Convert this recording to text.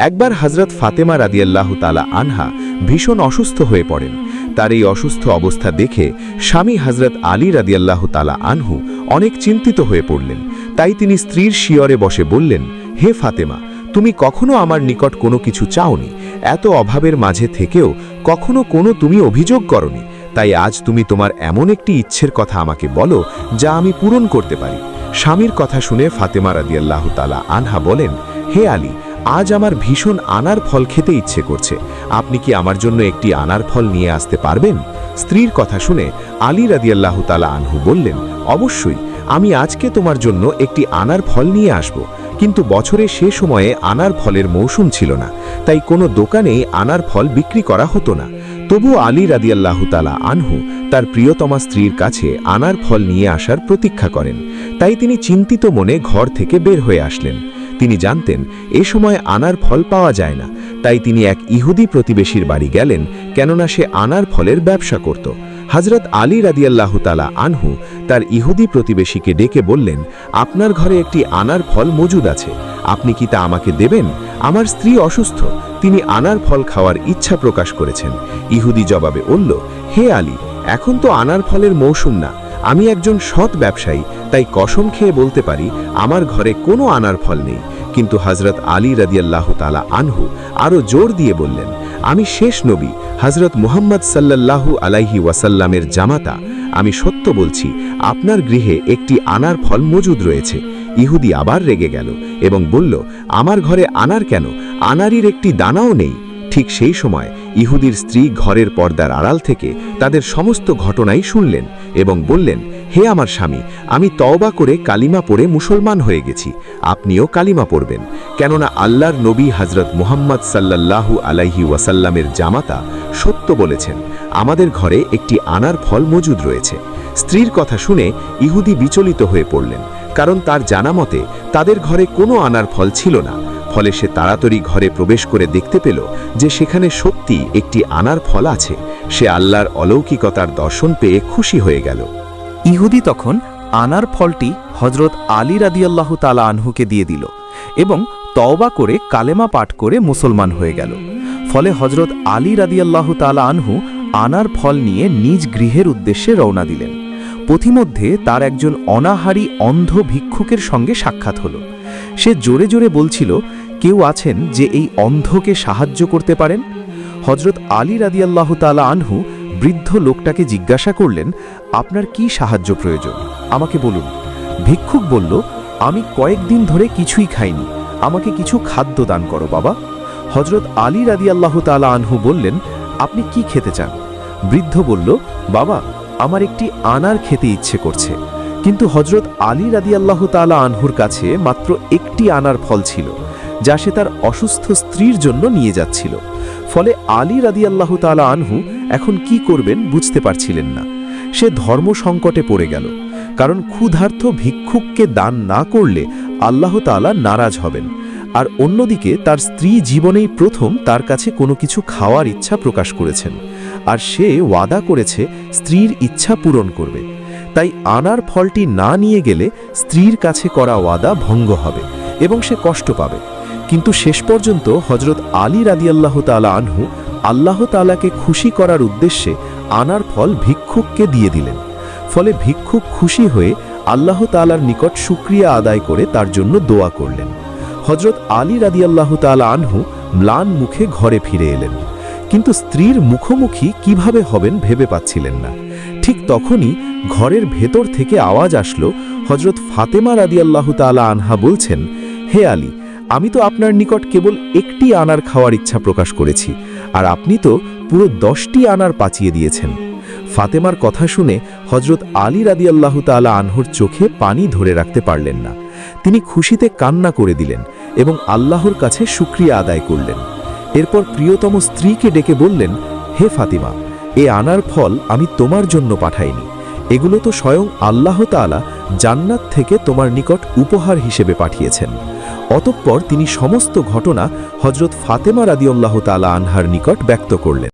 একবার হযরত ফাতেমা রাদিয়াল্লাহু তাআলা আনহা ভীষণ অসুস্থ হয়ে পড়েন। তার এই অসুস্থ অবস্থা দেখে স্বামী হযরত আলী রাদিয়াল্লাহু তাআলা আনহু অনেক চিন্তিত হয়ে পড়লেন। তাই তিনি স্ত্রীর শিয়রে বসে বললেন, হে ফাতেমা, তুমি কখনো আমার নিকট কোনো কিছু চাওনি, এত অভাবের মাঝে থেকেও কখনো তুমি অভিযোগ করনি। তাই আজ তুমি তোমার এমন একটি ইচ্ছের কথা আমাকে বলো যা আমি পূরণ করতে পারি। স্বামীর কথা শুনে ফাতেমা রাদিয়াল্লাহু তাআলা আনহা বলেন, হে আলী, আজ আমার ভীষণ আনার ফল খেতে ইচ্ছে করছে, আপনি কি আমার জন্য একটি আনার ফল নিয়ে আসতে পারবেন? স্ত্রীর কথা শুনে আলী রাদিয়াল্লাহু তাআলা আনহু বললেন, অবশ্যই, আমি আজকে তোমার জন্য একটি আনার ফল নিয়ে আসব। কিন্তু বছরে সে সময়ে আনার ফলের মৌসুম ছিল না, তাই কোনো দোকানেই আনার ফল বিক্রি করা হতো না। তবু আলী রাদিয়াল্লাহু তাআলা আনহু তার প্রিয়তমা স্ত্রীর কাছে আনার ফল নিয়ে আসার প্রতীক্ষা করেন। তাই তিনি চিন্তিত মনে ঘর থেকে বের হয়ে আসলেন। তিনি জানতেন এ সময় আনার ফল পাওয়া যায় না, তাই তিনি এক ইহুদি প্রতিবেশীর বাড়ি গেলেন, কেননা সে আনার ফলের ব্যবসা করত। হযরত আলী রাদিয়াল্লাহু তাআলা আনহু তার ইহুদি প্রতিবেশীকে ডেকে বললেন, আপনার ঘরে একটি আনার ফল মজুদ আছে, আপনি কি তা আমাকে দেবেন? আমার স্ত্রী অসুস্থ, তিনি আনার ফল খাওয়ার ইচ্ছা প্রকাশ করেছেন। ইহুদি জবাবে বলল, হে আলী, এখন তো আনার ফলের মৌসুম না, আমি একজন সৎ ব্যবসায়ী, তাই কসম খেয়ে বলতে পারি আমার ঘরে কোনো আনার ফল নেই। কিন্তু হযরত আলী রাদিয়াল্লাহু তাআলা আনহু আরও জোর দিয়ে বললেন, আমি শেষ নবী হযরত মুহাম্মদ সাল্লাল্লাহু আলাইহি ওয়াসাল্লামের জামাতা, আমি সত্য বলছি আপনার গৃহে একটি আনার ফল মজুদ রয়েছে। ইহুদি আবার রেগে গেল এবং বলল, আমার ঘরে আনার কেন? আনারির একটি দানাও নেই। ঠিক সেই সময় ইহুদির স্ত্রী ঘরের পর্দার আড়াল থেকে তাদের সমস্ত ঘটনাই শুনলেন এবং বললেন, হে আমার স্বামী, আমি তওবা করে কালিমা পড়ে মুসলমান হয়ে গেছি, আপনিও কালিমা পড়বেন, কেননা আল্লাহর নবী হযরত মুহাম্মদ সাল্লাল্লাহু আলাইহি ওয়াসাল্লামের জামাতা সত্য বলেছেন, আমাদের ঘরে একটি আনার ফল মজুদ রয়েছে। স্ত্রীর কথা শুনে ইহুদি বিচলিত হয়ে পড়লেন, কারণ তার জানা মতে তাদের ঘরে কোনো আনার ফল ছিল না। ফলে সে তাড়াতাড়ি ঘরে প্রবেশ করে দেখতে পেল যে সেখানে সত্যি একটি আনার ফল আছে। সে আল্লাহর অলৌকিকতার দর্শন পেয়ে খুশি হয়ে গেল। ইহুদি তখন আনার ফলটি হযরত আলী রাদিয়াল্লাহু তাআলা আনহুকে দিয়ে দিল এবং তওবা করে কালেমা পাঠ করে মুসলমান হয়ে গেল। ফলে হযরত আলী রাদিয়াল্লাহু তাআলা আনহু আনার ফল নিয়ে নিজ গৃহের উদ্দেশ্যে রওনা দিলেন। পথিমধ্যে তার একজন অনাহারী অন্ধ ভিক্ষুকের সঙ্গে সাক্ষাৎ হল। সে জোরে জোরে বলছিল, কেউ আছেন যে এই অন্ধকে সাহায্য করতে পারেন? হযরত আলী রাদিয়াল্লাহু তাআলা আনহু বৃদ্ধ লোকটাকে জিজ্ঞাসা করলেন, আপনার কি সাহায্য প্রয়োজন, আমাকে বলুন। ভিক্ষুক বলল, আমি কয়েকদিন ধরে কিছুই খাইনি, আমাকে কিছু খাদ্য দান করো বাবা। হযরত আলী রাদিয়াল্লাহু তাআলা আনহু বললেন, আপনি কি খেতে চান? বৃদ্ধ বলল, বাবা, আমার একটি আনার খেতে ইচ্ছে করছে। কিন্তু হযরত আলী রাদিয়াল্লাহু তাআলা আনহুর কাছে মাত্র একটি আনার ফল ছিল, যা সে তার অসুস্থ স্ত্রীর জন্য নিয়ে যাচ্ছিল। ফলে আলী রাদিয়াল্লাহু তাআলা আনহু এখন কি করবেন বুঝতে পারছিলেন না। সে ধর্ম সংকটে পড়ে গেল, কারণ ক্ষুধার্ত ভিক্ষুককে দান না করলে আল্লাহ তাআলা নারাজ হবেন। আর অন্যদিকে তার স্ত্রী জীবনেই প্রথম তার কাছে কোনো কিছু খাওয়ার ইচ্ছা প্রকাশ করেছেন, আর সে ওয়াদা করেছে স্ত্রীর ইচ্ছা পূরণ করবে। তাই আনার ফলটি না নিয়ে গেলে স্ত্রীর কাছে করা ওয়াদা ভঙ্গ হবে এবং সে কষ্ট পাবে। কিন্তু শেষ পর্যন্ত হযরত আলী রাদিয়াল্লাহু তাআলা আনহু আল্লাহ তাআলাকে খুশি করার উদ্দেশ্যে আনার ফল ভিক্ষুককে দিয়ে দিলেন। ফলে ভিক্ষুক খুশি হয়ে আল্লাহ তাআলার নিকট শুকরিয়া আদায় করে তার জন্য দোয়া করলেন। হযরত আলী রাদিয়াল্লাহু তাআলা আনহু ম্লান মুখে ঘরে ফিরে এলেন, কিন্তু স্ত্রীর মুখোমুখি কিভাবে হবেন ভেবে পাচ্ছিলেন না। ঠিক তখনই ঘরের ভেতর থেকে আওয়াজ আসলো, হযরত ফাতেমা রাদিয়াল্লাহু তাআলা আনহা বলছেন, হে আলী, আমি তো আপনার নিকট কেবল একটি আনার খাওয়ার ইচ্ছা প্রকাশ করেছি, আর আপনি তো পুরো 10টি আনার পাচিয়ে দিয়েছেন। ফাতেমার কথা শুনে হযরত আলী রাদিয়াল্লাহু তাআলা আনহুর চোখে পানি ধরে রাখতে পারলেন না। তিনি খুশিতে কান্না করে দিলেন এবং আল্লাহর কাছে শুকরিয়া আদায় করলেন। এরপর প্রিয়তম স্ত্রীকে ডেকে বললেন, হে ফাতিমা, এ আনার ফল আমি তোমার জন্য পাঠাইনি, এগুলো তো স্বয়ং আল্লাহ তাআলা জান্নাত থেকে তোমার নিকট উপহার হিসেবে পাঠিয়েছেন। অতঃপর তিনি সমস্ত ঘটনা হযরত ফাতেমা রাদিয়াল্লাহু তাআলা আনহার নিকট ব্যক্ত করলেন।